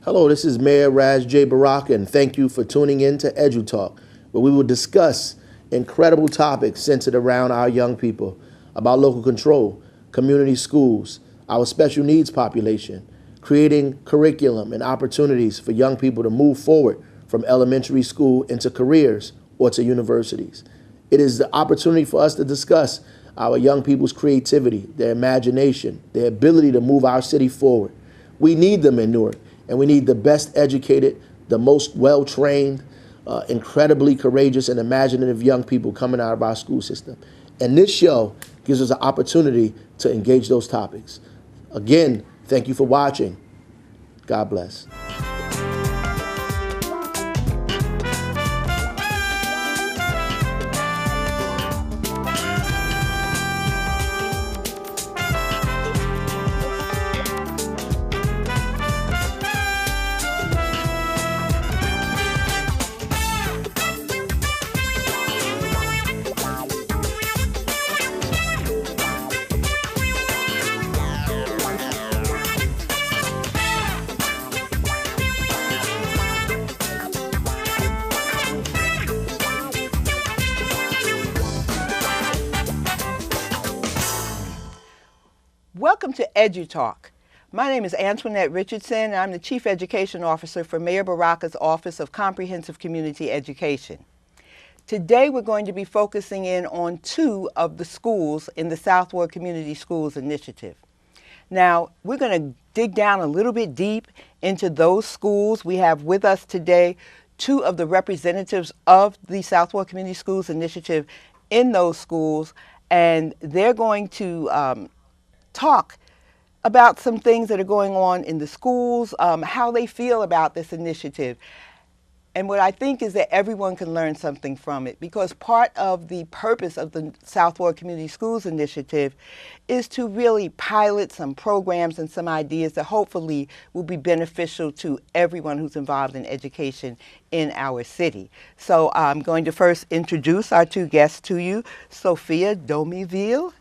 Hello, this is Mayor Raz J. Baraka, and thank you for tuning in to EduTalk, where we will discuss incredible topics centered around our young people, about local control, community schools, our special needs population, creating curriculum and opportunities for young people to move forward from elementary school into careers or to universities. It is the opportunity for us to discuss our young people's creativity, their imagination, their ability to move our city forward. We need them in Newark, and we need the best educated, the most well-trained, incredibly courageous and imaginative young people coming out of our school system. And this show gives us an opportunity to engage those topics. Again, thank you for watching. God bless. Welcome to EduTalk. My name is Antoinette Richardson, and I'm the Chief Education Officer for Mayor Baraka's Office of Comprehensive Community Education. Today we're going to be focusing in on two of the schools in the Southward Community Schools Initiative. Now, we're going to dig down a little bit deep into those schools. We have with us today two of the representatives of the Southward Community Schools Initiative in those schools, and they're going to talk about some things that are going on in the schools, how they feel about this initiative. And what I think is that everyone can learn something from it, because part of the purpose of the Southward Community Schools Initiative is to really pilot some programs and some ideas that hopefully will be beneficial to everyone who's involved in education in our city. So I'm going to first introduce our two guests to you, Sophia Domiville,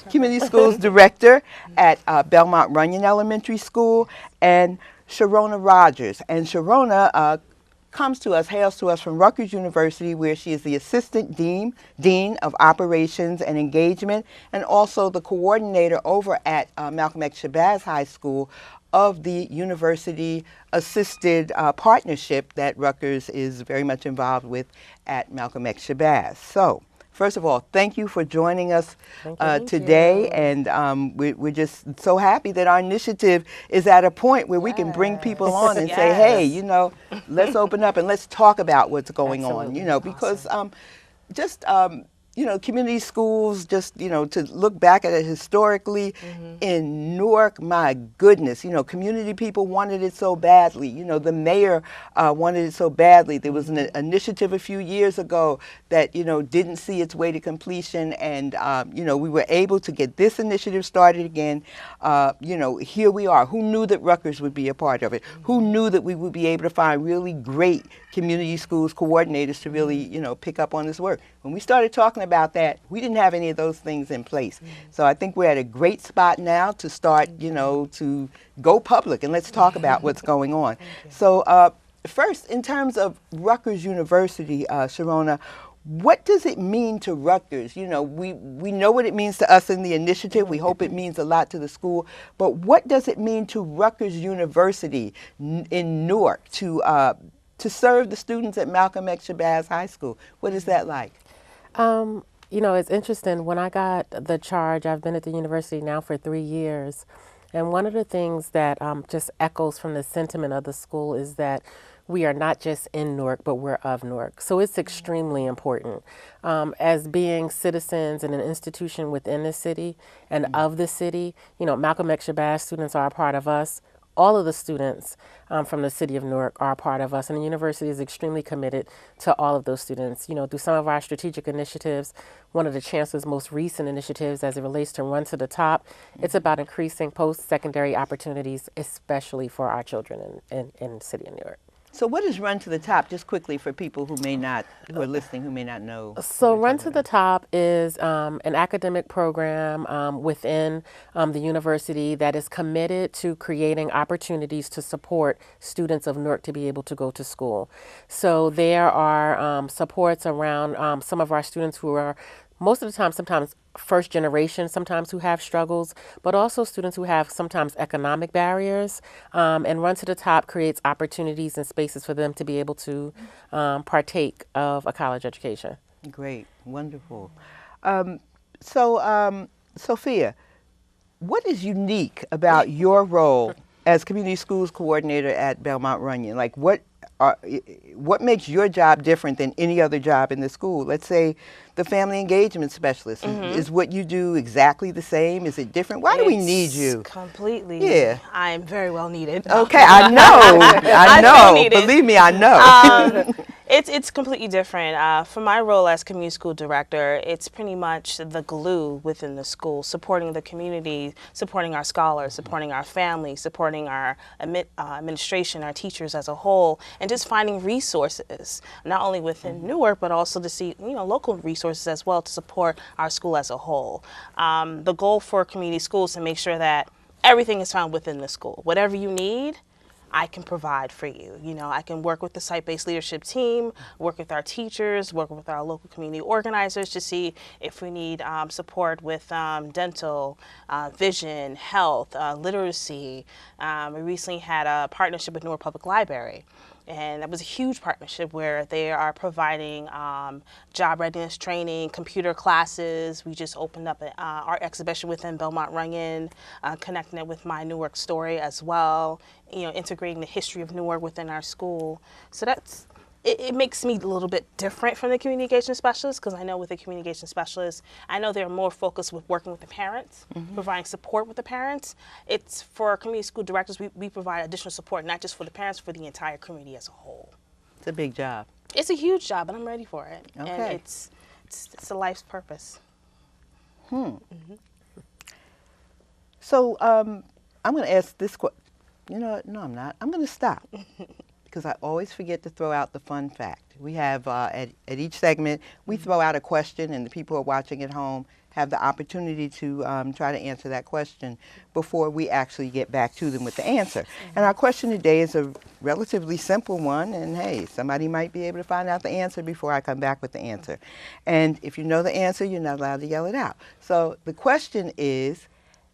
Community Schools Director at Belmont Runyon Elementary School, and Sharona Rogers. And Sharona hails to us from Rutgers University, where she is the Assistant Dean of Operations and Engagement, and also the coordinator over at Malcolm X Shabazz High School of the university-assisted partnership that Rutgers is very much involved with at Malcolm X Shabazz. So, first of all, thank you for joining us today, and we're just so happy that our initiative is at a point where we can bring people on and say, hey, let's open up and let's talk about what's going on, because community schools, to look back at it historically in Newark, my goodness, community people wanted it so badly. The mayor wanted it so badly. There was an initiative a few years ago that, didn't see its way to completion. And, we were able to get this initiative started again. Here we are. Who knew that Rutgers would be a part of it? Who knew that we would be able to find really great community schools coordinators to really, pick up on this work? When we started talking about that, we didn't have any of those things in place. So I think we're at a great spot now to start, to go public, and let's talk about what's going on. So first, in terms of Rutgers University, Sharona, what does it mean to Rutgers? We know what it means to us in the initiative. We hope it means a lot to the school. But what does it mean to Rutgers University in Newark to serve the students at Malcolm X Shabazz High School? What is that like? It's interesting. When I got the charge, I've been at the university now for 3 years. And one of the things that just echoes from the sentiment of the school is that we are not just in Newark, but we're of Newark. So it's extremely important. As being citizens in an institution within the city and of the city, Malcolm X Shabazz students are a part of us. All of the students from the city of Newark are a part of us, and the university is extremely committed to all of those students. Through some of our strategic initiatives, one of the chancellor's most recent initiatives as it relates to Run to the Top, it's about increasing post-secondary opportunities, especially for our children in the city of Newark. So what is Run to the Top, just quickly for people who may not, who are listening, who may not know what So, we're Run talking to the about? Top is an academic program within the university that is committed to creating opportunities to support students of Newark to be able to go to school. So, there are supports around some of our students who are most of the time, sometimes first generation, sometimes who have struggles, but also students who have sometimes economic barriers. And Run to the Top creates opportunities and spaces for them to be able to partake of a college education. Great, wonderful. Um, so, Sophia, what is unique about your role as community schools coordinator at Belmont Runyon? Like, what makes your job different than any other job in the school? Let's say the family engagement specialist. Is what you do exactly the same? Is it different? Why do we need It's you? completely. Yeah. I am very well needed. Okay, I know. I I feel know. needed. Believe me, I know. It's completely different. For my role as community school director, it's pretty much the glue within the school, supporting the community, supporting our scholars, supporting our families, supporting our administration, our teachers as a whole, and just finding resources, not only within Newark, but also to see local resources as well to support our school as a whole. The goal for community schools is to make sure that everything is found within the school. Whatever you need, I can provide for you. I can work with the site-based leadership team, work with our teachers, work with our local community organizers to see if we need support with dental, vision, health, literacy. We recently had a partnership with Newark Public Library. And that was a huge partnership where they are providing job readiness training, computer classes. We just opened up an art exhibition within Belmont Runyon, connecting it with my Newark story as well, integrating the history of Newark within our school. So it makes me a little bit different from the communication specialist, because I know with the communication specialist, I know they're more focused with working with the parents, providing support with the parents. It's for community school directors, we provide additional support, not just for the parents, for the entire community as a whole. It's a big job. It's a huge job, but I'm ready for it. Okay. And it's a life's purpose. So I'm going to ask this question. You know what? No, I'm not. I'm going to stop because I always forget to throw out the fun fact. We have, at each segment, we throw out a question, and the people who are watching at home have the opportunity to try to answer that question before we actually get back to them with the answer. And our question today is a relatively simple one, and hey, somebody might be able to find out the answer before I come back with the answer. And if you know the answer, you're not allowed to yell it out. So the question is,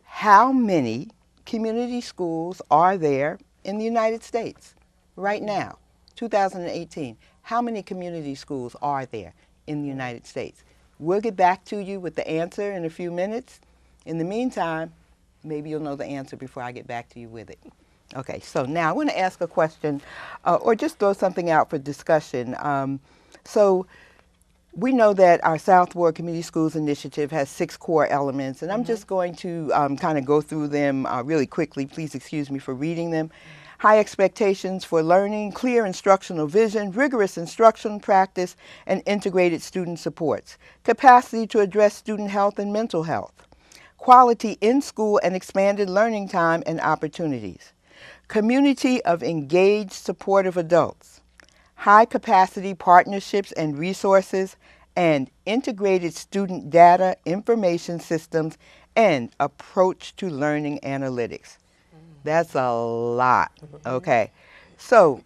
how many community schools are there in the United States right now, 2018? How many community schools are there in the United States? We'll get back to you with the answer in a few minutes. In the meantime, maybe you'll know the answer before I get back to you with it. Okay, so now I want to ask a question or just throw something out for discussion. So we know that our South Ward Community Schools Initiative has 6 core elements, and I'm just going to kind of go through them really quickly. Please excuse me for reading them. High expectations for learning, clear instructional vision, rigorous instruction practice, and integrated student supports. Capacity to address student health and mental health. Quality in school and expanded learning time and opportunities. Community of engaged, supportive adults. High capacity partnerships and resources, and integrated student data, information systems, and approach to learning analytics. That's a lot. Okay. So,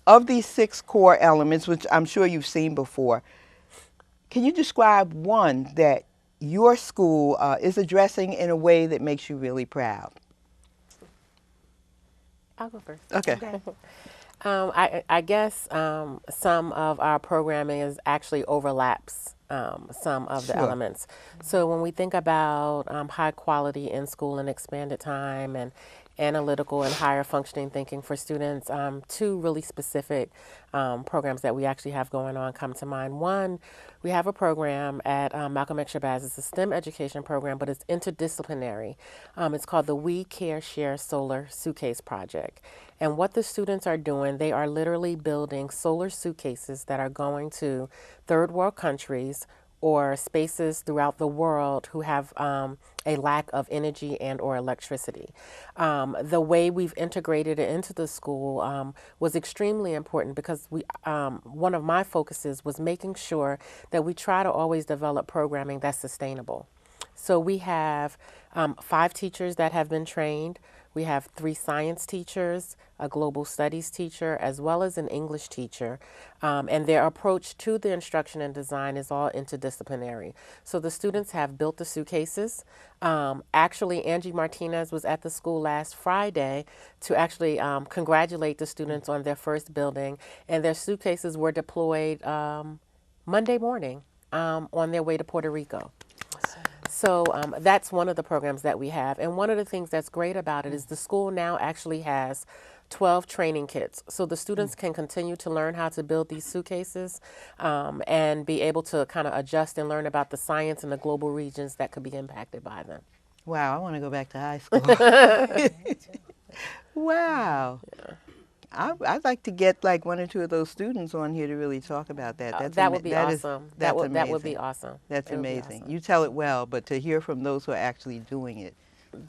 of these 6 core elements, which I'm sure you've seen before, can you describe one that your school is addressing in a way that makes you really proud? I'll go first. Okay. I guess some of our programming is actually overlaps some of the Sure. elements. So when we think about high quality in school and expanded time and analytical and higher functioning thinking for students, 2 really specific programs that we actually have going on come to mind. One, we have a program at Malcolm X Shabazz. It's a STEM education program, but it's interdisciplinary. It's called the We Care Share Solar Suitcase Project. And what the students are doing, they are literally building solar suitcases that are going to third world countries or spaces throughout the world who have a lack of energy and or electricity. The way we've integrated it into the school was extremely important because one of my focuses was making sure that we try to always develop programming that's sustainable. So we have 5 teachers that have been trained. We have 3 science teachers, a global studies teacher, as well as an English teacher. And their approach to the instruction and design is all interdisciplinary. So the students have built the suitcases. Actually, Angie Martinez was at the school last Friday to actually congratulate the students on their first building. And their suitcases were deployed Monday morning on their way to Puerto Rico. So that's one of the programs that we have. And one of the things that's great about it is the school now actually has 12 training kits. So the students can continue to learn how to build these suitcases and be able to kind of adjust and learn about the science and the global regions that could be impacted by them. Wow, I want to go back to high school. Wow. Yeah. I'd like to get like 1 or 2 of those students on here to really talk about that. That would be awesome. That would be awesome. That's amazing. You tell it well, but to hear from those who are actually doing it.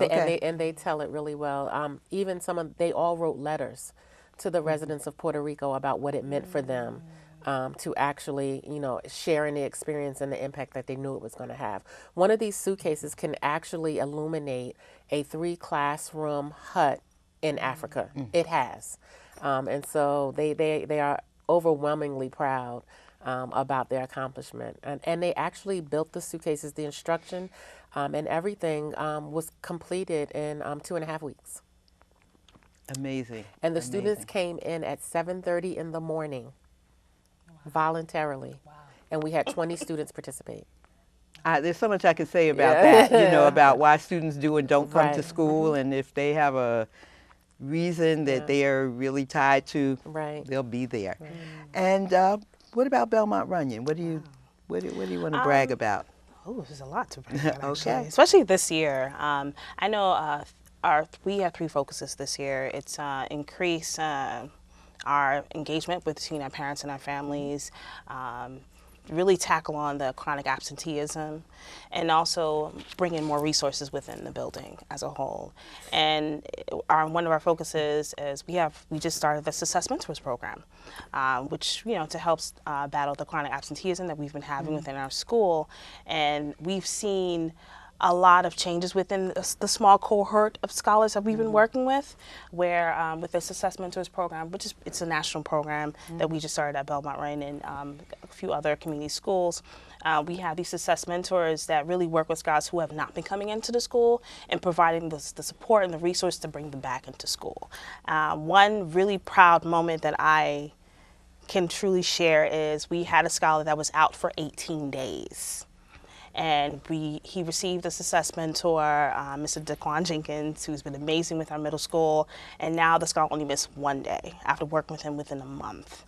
Okay. And they tell it really well. Even they all wrote letters to the residents of Puerto Rico about what it meant for them to actually, share in the experience and the impact that they knew it was going to have. One of these suitcases can actually illuminate a 3-classroom hut in Africa. It has. And so they are overwhelmingly proud about their accomplishment. And they actually built the suitcases, the instruction and everything was completed in 2.5 weeks. Amazing. And the students came in at 7:30 in the morning voluntarily. Wow. And we had 20 students participate. There's so much I could say about that, about why students do and don't come to school, and if they have a reason that they are really tied to, they'll be there. Right. And what about Belmont Runyon? What do you want to brag about? Oh, there's a lot to brag about, actually. Especially this year. I know we have 3 focuses this year. It's increase our engagement between our parents and our families, really tackle on the chronic absenteeism, and also bring in more resources within the building as a whole. And one of our focuses is we just started the Success Mentors program, which to help battle the chronic absenteeism that we've been having within our school. And we've seen a lot of changes within the small cohort of scholars that we've been working with, where with the Success Mentors program, it's a national program that we just started at Belmont Runyon and a few other community schools. We have these Success Mentors that really work with scholars who have not been coming into the school and providing the support and the resource to bring them back into school. One really proud moment that I can truly share is we had a scholar that was out for 18 days. And he received a Success Mentor, Mr. Daquan Jenkins, who's been amazing with our middle school. And now the scholar only missed 1 day after working with him within a month.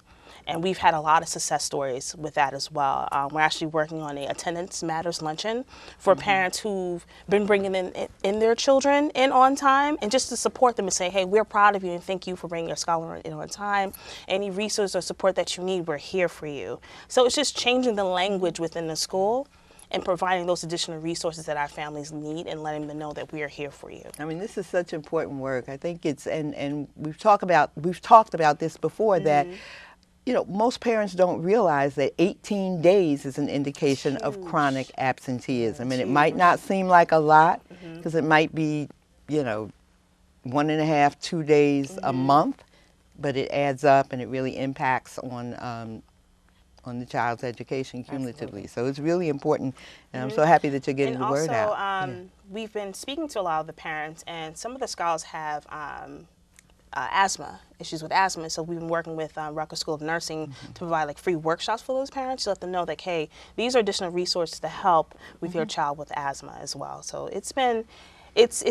And we've had a lot of success stories with that as well. We're actually working on a Attendance Matters luncheon for parents who've been bringing in their children in on time, and just to support them and say, hey, we're proud of you and thank you for bringing your scholar in on time. Any resource or support that you need, we're here for you. So it's just changing the language within the school and providing those additional resources that our families need and letting them know that we are here for you. I mean, this is such important work. I think it's, and we've talked about this before, that most parents don't realize that 18 days is an indication of chronic absenteeism. And it might not seem like a lot, because it might be, 1.5, 2 days a month, but it adds up and it really impacts on the child's education cumulatively. Absolutely. So it's really important, and I'm so happy that you're getting the word out. We've been speaking to a lot of the parents, and some of the scholars have asthma, issues with asthma. So we've been working with Rutgers School of Nursing to provide free workshops for those parents to let them know that, hey, these are additional resources to help with your child with asthma as well. So it's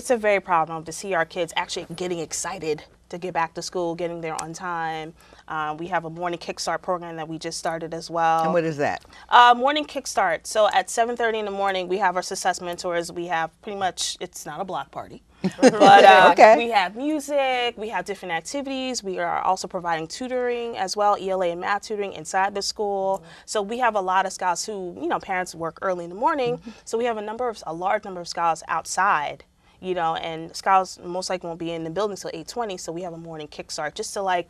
a very proud moment to see our kids actually getting excited to get back to school, getting there on time. We have a morning kickstart program that we just started as well. And what is that? Morning kickstart. So at 7:30 in the morning, we have our Success Mentors. We have pretty much, it's not a block party. But Okay. we have music, we have different activities. We are also providing tutoring as well, ELA and math tutoring inside the school. So we have a lot of scouts who, parents work early in the morning. So we have a large number of scouts outside. And scouts most likely won't be in the building till 8:20, so we have a morning kickstart just to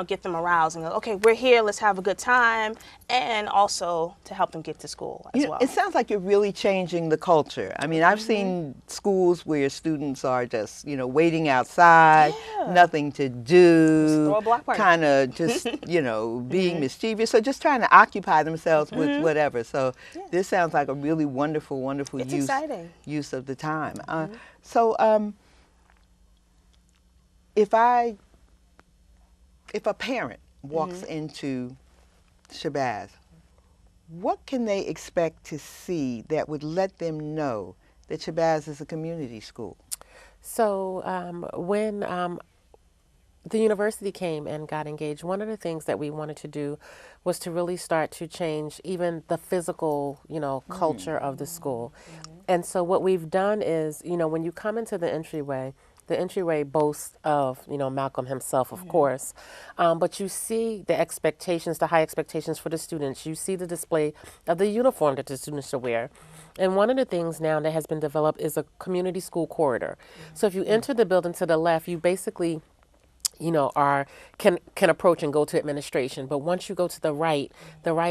get them aroused and go, okay, we're here, let's have a good time, and also to help them get to school as well. It sounds like you're really changing the culture. I mean, I've seen schools where students are just, waiting outside, nothing to do, throw a block party. kind of just, being mischievous, or just trying to occupy themselves with whatever. So this sounds like a really wonderful, wonderful use of the time. So if a parent walks into Shabazz, what can they expect to see that would let them know that Shabazz is a community school? So when the university came and got engaged, one of the things that we wanted to do was to really start to change even the physical, culture of the school. And so what we've done is, when you come into the entryway boasts of, Malcolm himself, of course, but you see the expectations, the high expectations for the students. You see the display of the uniform that the students should wear. And one of the things now that has been developed is a community school corridor. So if you enter the building to the left, you basically can approach and go to administration. But once you go to the right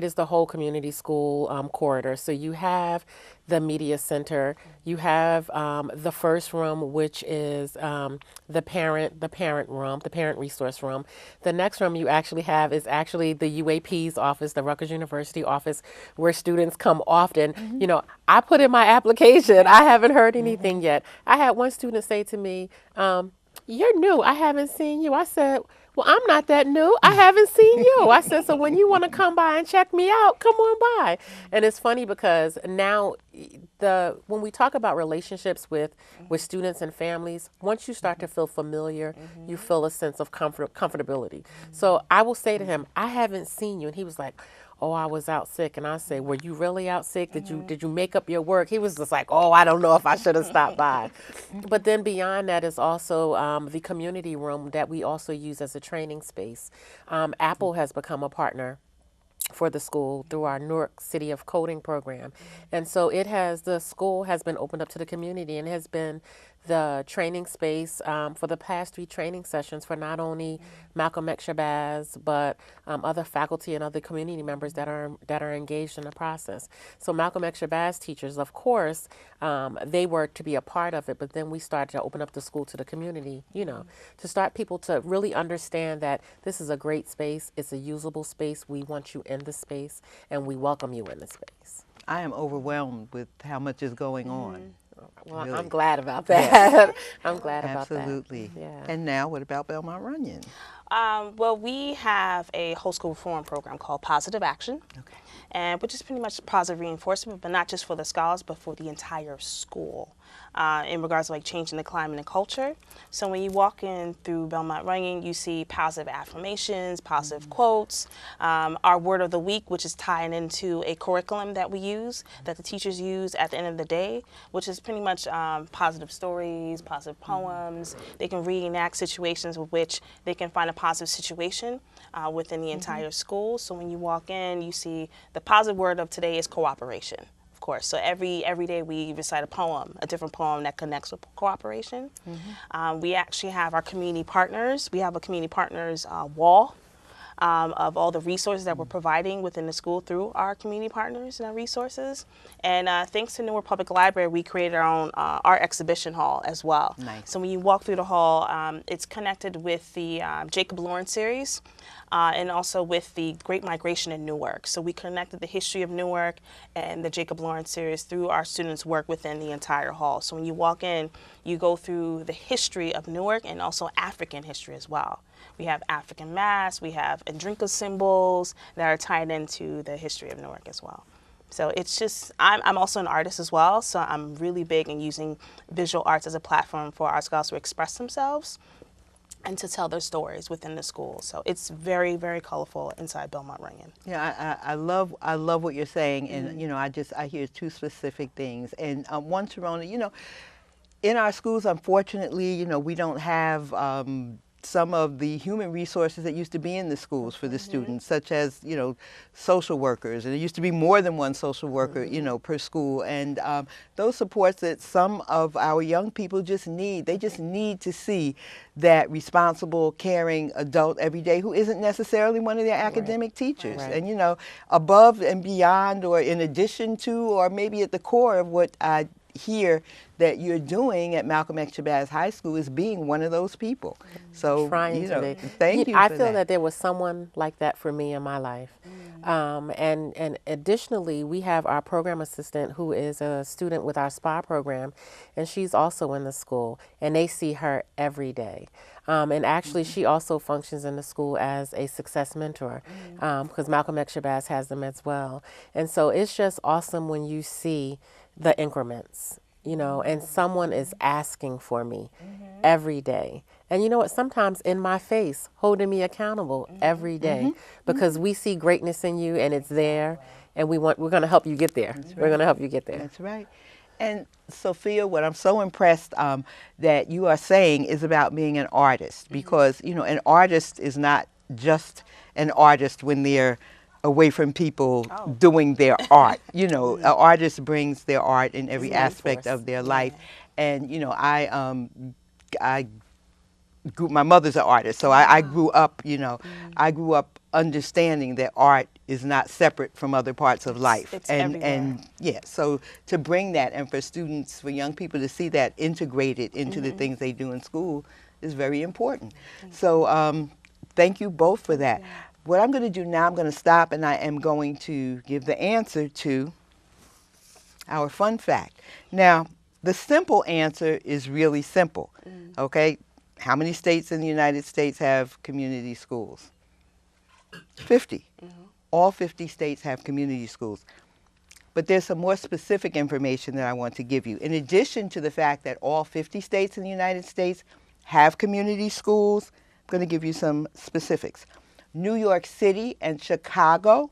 is the whole community school corridor. So you have the media center, you have the first room, which is the parent room, the parent resource room. The next room you actually have is actually the UAP's office, the Rutgers University office, where students come often. I put in my application. I haven't heard anything yet. I had one student say to me, "You're new. I haven't seen you." I said, "Well, I'm not that new. I haven't seen you." I said, "So when you want to come by and check me out, come on by." And it's funny because now when we talk about relationships with students and families, once you start to feel familiar, you feel a sense of comfortability. So I will say to him, "I haven't seen you." And he was like, "Oh, I was out sick." And I say, "Were you really out sick? Did you make up your work?" He was just like, "Oh, I don't know if I should have stopped by." But then beyond that is also the community room that we also use as a training space. Apple has become a partner for the school through our Newark City of Coding program. And so the school has been opened up to the community and has been the training space for the past 3 training sessions for not only Malcolm X Shabazz, but other faculty and other community members that are engaged in the process. So Malcolm X Shabazz teachers, of course, they were to be a part of it, but then we started to open up the school to the community, to start people to really understand that this is a great space, it's a usable space, we want you in the space, and we welcome you in the space. I am overwhelmed with how much is going on. Well, Really. I'm glad about that. I'm glad about that. Absolutely. Yeah. And now, what about Belmont Runyon? Well, we have a whole school reform program called Positive Action, and which is pretty much positive reinforcement, but not just for the scholars, but for the entire school. In regards to changing the climate and culture. So when you walk in through Belmont Runyon, you see positive affirmations, positive quotes, our word of the week, which is tied into a curriculum that we use, that the teachers use at the end of the day, which is pretty much positive stories, positive poems. They can reenact situations with which they can find a positive situation within the entire school. So when you walk in, you see the positive word of today is cooperation. Course. So every day we recite a different poem that connects with cooperation. We actually have our community partners. We have a community partners wall of all the resources that we're providing within the school through our community partners and our resources. And thanks to Newark Public Library, we created our own art exhibition hall as well. Nice. So when you walk through the hall, it's connected with the Jacob Lawrence series. And also with the Great Migration in Newark. So we connected the history of Newark and the Jacob Lawrence series through our students' work within the entire hall. So when you walk in, you go through the history of Newark and also African history as well. We have African masks, we have Andrinka symbols that are tied into the history of Newark as well. So it's just, I'm also an artist as well, so I'm really big in using visual arts as a platform for our scholars to express themselves and to tell their stories within the school. So it's very, very colorful inside Belmont Runyon. Yeah, I love what you're saying, and I hear 2 specific things. And one, Sharona, in our schools, unfortunately, you know, we don't have some of the human resources that used to be in the schools for the students, such as, you know, social workers. And there used to be more than one social worker, you know, per school. And those supports that some of our young people just need. They just need to see that responsible, caring adult every day who isn't necessarily one of their academic teachers. Right. And, you know, above and beyond, or in addition to, or maybe at the core of what I hear that you're doing at Malcolm X Shabazz High School is being one of those people. So, Trying you to know, be. thank you I for feel that. that there was someone like that for me in my life. And additionally, we have our program assistant who is a student with our SPA program, and she's also in the school, and they see her every day. And actually, she also functions in the school as a success mentor, because Malcolm X Shabazz has them as well. And so it's just awesome when you see the increments, you know, and someone is asking for me every day. And you know what? Sometimes in my face, holding me accountable every day, because we see greatness in you and it's there, and we're going to help you get there. We're going to help you get there. That's right. And Sophia, what I'm so impressed that you are saying is about being an artist, because, you know, an artist is not just an artist when they're away from people doing their art. You know, an artist brings their art in every aspect of their life. And, you know, I my mother's an artist, so I grew up, you know, I grew up understanding that art is not separate from other parts of life. It's and everywhere. yeah, so to bring that, and for students, for young people to see that integrated into the things they do in school is very important. So thank you both for that. What I'm going to do now, I'm going to stop, and I am going to give the answer to our fun fact. Now, the simple answer is really simple, okay? How many states in the United States have community schools? 50. All 50 states have community schools. But there's some more specific information that I want to give you. In addition to the fact that all 50 states in the United States have community schools, I'm going to give you some specifics. New York City and Chicago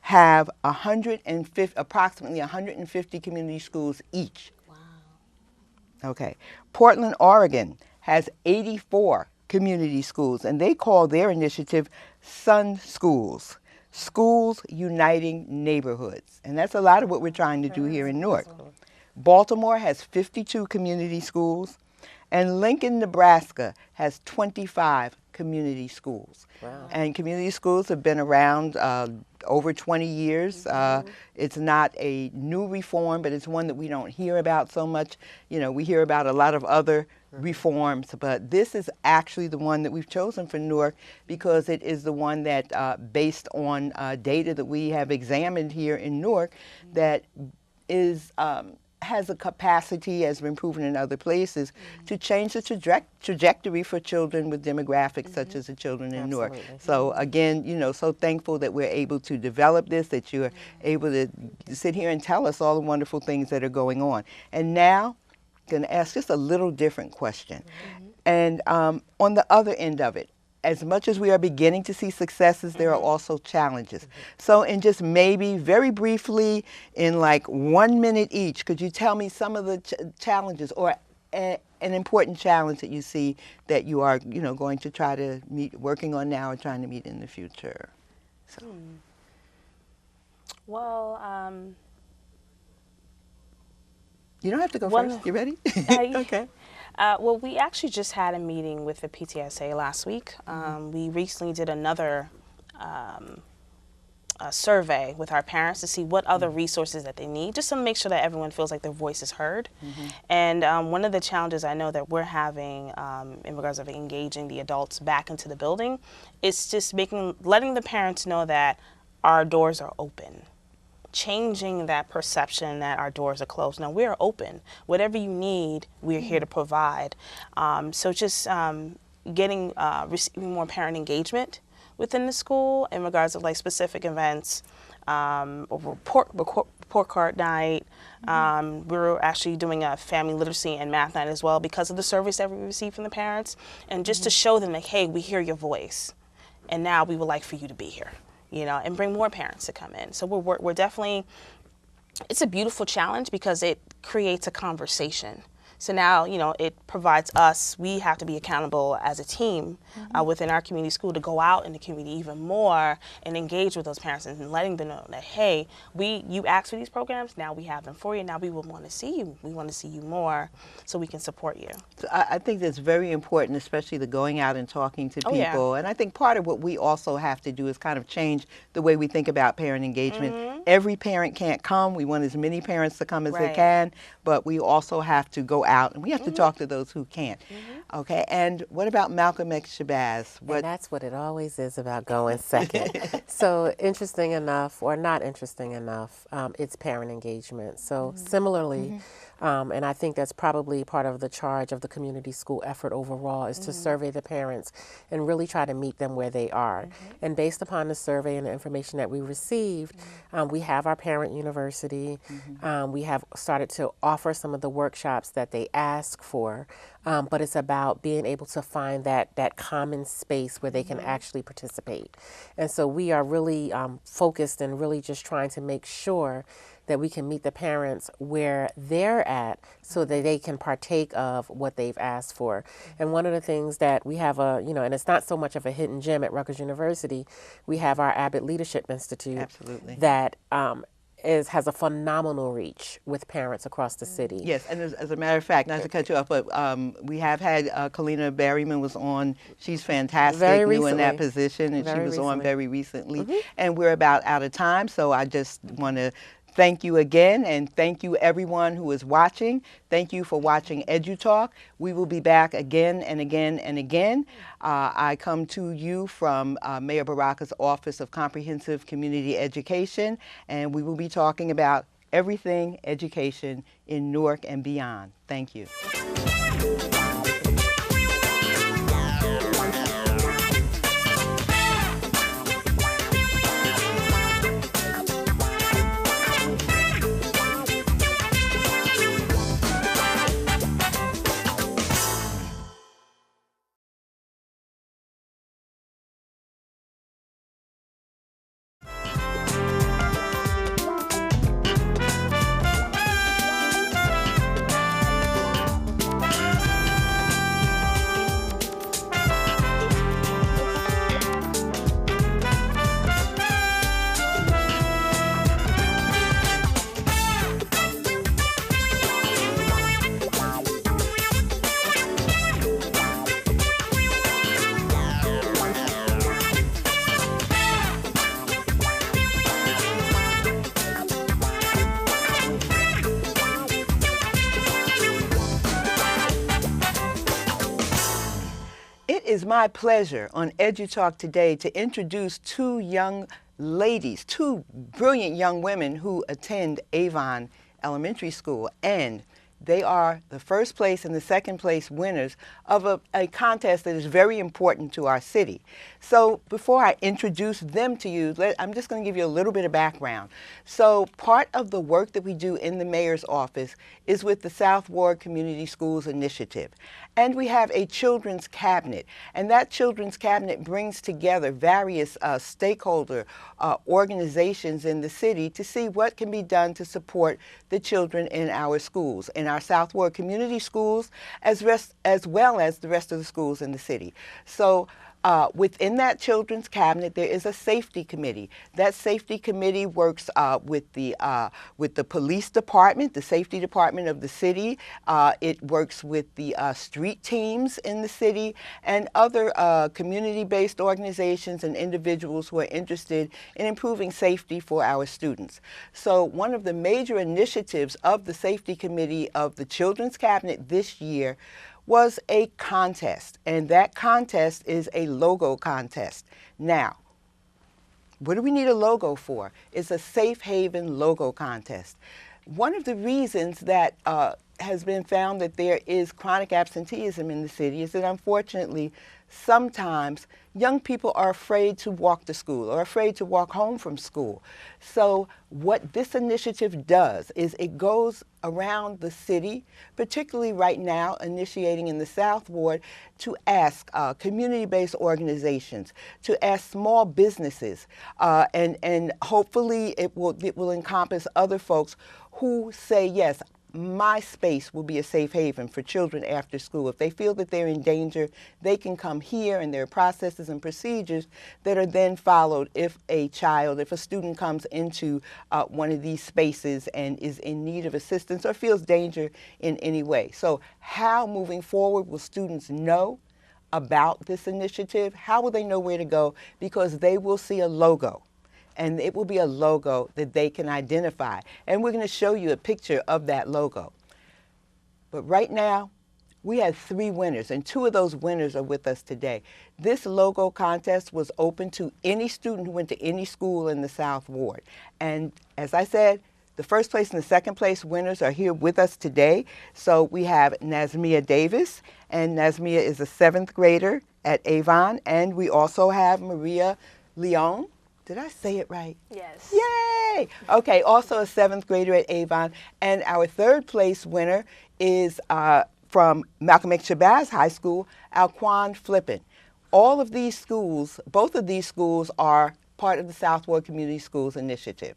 have approximately 150 community schools each. Wow. Okay. Portland, Oregon has 84 community schools, and they call their initiative Sun Schools, Schools Uniting Neighborhoods. And that's a lot of what we're trying to do here in Newark. Baltimore has 52 community schools, and Lincoln, Nebraska has 25 community schools. Wow. And community schools have been around over 20 years. It's not a new reform, but it's one that we don't hear about so much. You know, we hear about a lot of other reforms, but this is actually the one that we've chosen for Newark because it is the one that, based on data that we have examined here in Newark, that is has a capacity, as been proven in other places, to change the trajectory for children with demographics such as the children in Newark. So again, you know, so thankful that we're able to develop this, that you're able to sit here and tell us all the wonderful things that are going on. And now, I'm going to ask just a little different question. And on the other end of it, as much as we are beginning to see successes, there are also challenges. So in just maybe very briefly, in like 1 minute each, could you tell me some of the challenges, or an important challenge that you see that you are, you know, going to try to meet, working on now, or trying to meet in the future? So. Well, you don't have to go first. You ready? Okay. Well, we actually just had a meeting with the PTSA last week. We recently did another a survey with our parents to see what other resources that they need, just to make sure that everyone feels like their voice is heard. And one of the challenges I know that we're having in regards of engaging the adults back into the building is just letting the parents know that our doors are open. Changing that perception that our doors are closed. Now, we're open. Whatever you need, we're here to provide. So just receiving more parent engagement within the school in regards of like specific events, report card night. We're actually doing a family literacy and math night as well because of the service that we receive from the parents, and just to show them like, hey, we hear your voice, and now we would like for you to be here. You know, and bring more parents to come in. So we're definitely, it's a beautiful challenge because it creates a conversation So now, it provides us, we have to be accountable as a team within our community school to go out in the community even more and engage with those parents and letting them know that, hey, you asked for these programs, now we have them for you, now we will want to see you. We want to see you more so we can support you. So I think that's very important, especially the going out and talking to people. Yeah. And I think part of what we also have to do is kind of change the way we think about parent engagement. Every parent can't come. We want as many parents to come as they Right. can, but we also have to go out and we have to talk to those who can't. Okay, and what about Malcolm X Shabazz? And that's what it always is about going second. So interesting enough, or not interesting enough, it's parent engagement. So similarly, and I think that's probably part of the charge of the community school effort overall, is to survey the parents and really try to meet them where they are. And based upon the survey and the information that we received, we have our parent university. We have started to offer some of the workshops that they ask for, but it's about being able to find that common space where they can actually participate. And so we are really focused and really just trying to make sure that we can meet the parents where they're at so that they can partake of what they've asked for. And one of the things that we have and it's not so much of a hidden gem at Rutgers University, we have our Abbott Leadership Institute. Absolutely. That has a phenomenal reach with parents across the city. Yes, and as a matter of fact, not to cut you off, but we have had Kalina Berryman was on. She's fantastic, Very new in that recently. position, and she Very was on recently. very recently. And we're about out of time, so I just want to thank you again, and thank you everyone who is watching. Thank you for watching EduTalk. We will be back again and again and again. I come to you from Mayor Baraka's Office of Comprehensive Community Education, and we will be talking about everything education in Newark and beyond. Thank you. It is my pleasure on EduTalk today to introduce two young ladies, two brilliant young women who attend Avon Elementary School, and they are the first place and the second place winners of a contest that is very important to our city. So before I introduce them to you, I'm just going to give you a little bit of background. So part of the work that we do in the mayor's office is with the South Ward Community Schools Initiative. And we have a children's cabinet, and that children's cabinet brings together various stakeholder organizations in the city to see what can be done to support the children in our schools, in our South Ward community schools, as well as the rest of the schools in the city. So within that children's cabinet, there is a safety committee. That safety committee works with the police department, the safety department of the city. It works with the street teams in the city and other community-based organizations and individuals who are interested in improving safety for our students. So one of the major initiatives of the safety committee of the children's cabinet this year was a contest, and that contest is a logo contest. Now, what do we need a logo for? It's a safe haven logo contest. One of the reasons that has been found that there is chronic absenteeism in the city is that unfortunately sometimes young people are afraid to walk to school or afraid to walk home from school. So what this initiative does is it goes around the city, particularly right now initiating in the South Ward, to ask community-based organizations, to ask small businesses, and hopefully it will encompass other folks who say, yes, my space will be a safe haven for children after school. If they feel that they're in danger, they can come here, and there are processes and procedures that are then followed if a student comes into one of these spaces and is in need of assistance or feels danger in any way. So how, moving forward, will students know about this initiative? How will they know where to go? Because they will see a logo. And it will be a logo that they can identify. And we're going to show you a picture of that logo. But right now, we had 3 winners, and 2 of those winners are with us today. This logo contest was open to any student who went to any school in the South Ward. And as I said, the first place and the second place winners are here with us today. So we have Nazmia Davis, and Nazmia is a 7th grader at Avon. And we also have Maria Leon. Did I say it right? Yes. Yay! Okay, also a 7th grader at Avon. And our 3rd place winner is from Malcolm X Shabazz High School, Alquan Flippin. All of these schools, both of these schools are part of the South Ward Community Schools Initiative.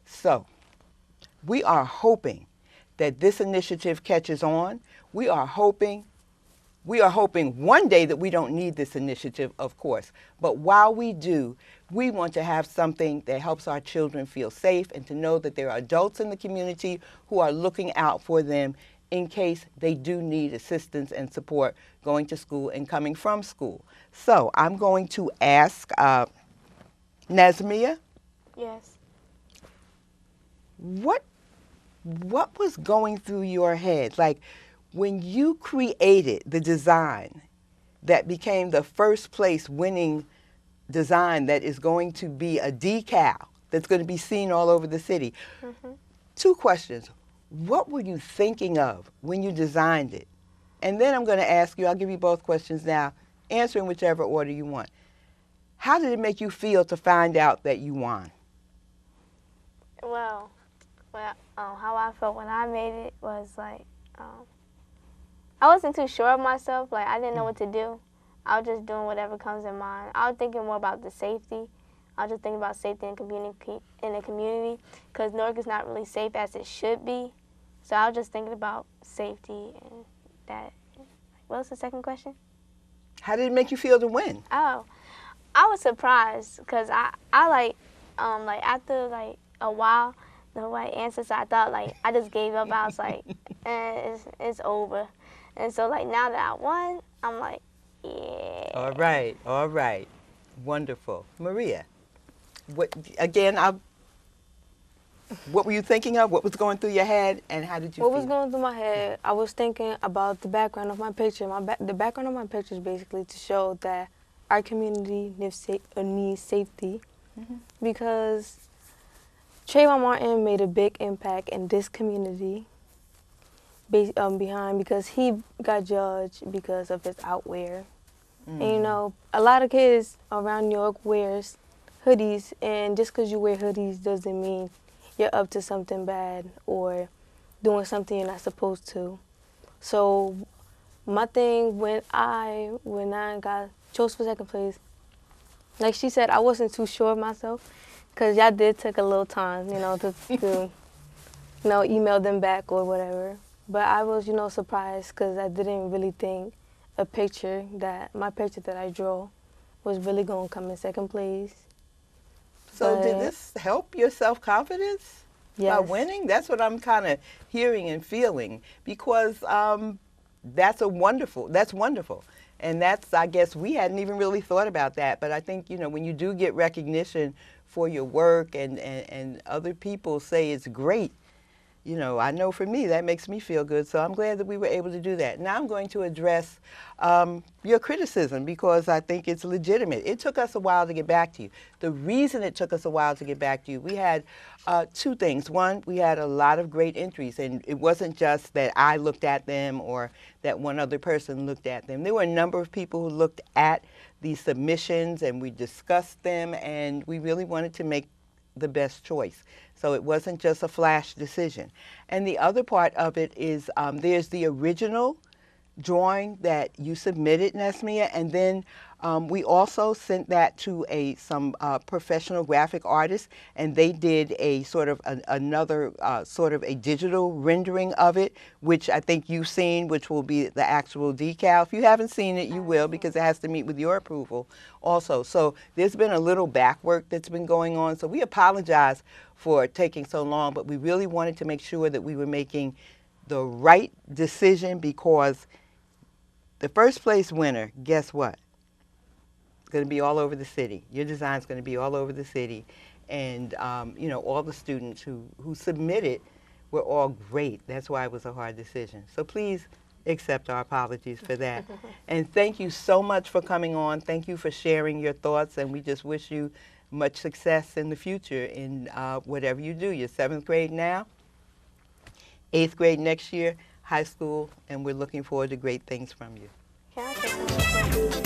So we are hoping that this initiative catches on. We are hoping one day that we don't need this initiative, of course. But while we do, we want to have something that helps our children feel safe and to know that there are adults in the community who are looking out for them in case they do need assistance and support going to school and coming from school. So I'm going to ask Nazmia, Yes. what was going through your head? Like, when you created the design that became the first place winning design that is going to be a decal that's going to be seen all over the city. 2 questions. What were you thinking of when you designed it? And then I'm going to ask you, I'll give you both questions now, answer in whichever order you want. How did it make you feel to find out that you won? Well, how I felt when I made it was like, I wasn't too sure of myself. Like, I didn't know what to do. I was just doing whatever comes in mind. I was thinking more about the safety. I was just thinking about safety in the community, because Newark is not really safe as it should be. So I was just thinking about safety and that. What was the second question? How did it make you feel to win? Oh, I was surprised because I after like a while, the right answer, so I thought like I just gave up. I was like, it's over. And so like now that I won, I'm like, yeah. All right. Wonderful. Maria, what were you thinking of? What was going through your head, and how did you What feel? was going through my head? I was thinking about the background of my picture. The background of my picture is basically to show that our community needs safety, because Trayvon Martin made a big impact in this community because he got judged because of his outwear. And you know, a lot of kids around New York wears hoodies, and just because you wear hoodies doesn't mean you're up to something bad or doing something you're not supposed to. So my thing when I got chose for second place, like she said, I wasn't too sure of myself, because y'all did take a little time, you know, to email them back or whatever. But I was, surprised, because I didn't really think my picture that I draw was really going to come in second place. So But did this help your self-confidence by Yes. winning? That's what I'm kind of hearing and feeling, because that's wonderful. And that's, I guess, we hadn't even really thought about that. But I think, when you do get recognition for your work and other people say it's great, I know for me that makes me feel good. So I'm glad that we were able to do that. Now I'm going to address your criticism, because I think it's legitimate. It took us a while to get back to you. The reason it took us a while to get back to you, we had 2 things. One, we had a lot of great entries, and it wasn't just that I looked at them or that one other person looked at them. There were a number of people who looked at these submissions, and we discussed them, and we really wanted to make the best choice. So it wasn't just a flash decision. And the other part of it is there's the original drawing that you submitted, Nesmia, and then we also sent that to some professional graphic artists, and they did a sort of another sort of a digital rendering of it, which I think you've seen, which will be the actual decal. If you haven't seen it, you will, because it has to meet with your approval also. So there's been a little back work that's been going on, so we apologize for taking so long, but we really wanted to make sure that we were making the right decision, because the first place winner, guess what? It's going to be all over the city. Your design's going to be all over the city. And, you know, all the students who submitted were all great. That's why it was a hard decision. So please accept our apologies for that. And thank you so much for coming on. Thank you for sharing your thoughts. And we just wish you much success in the future in whatever you do. You're 7th grade now, 8th grade next year, high school, and we're looking forward to great things from you. Can I say something?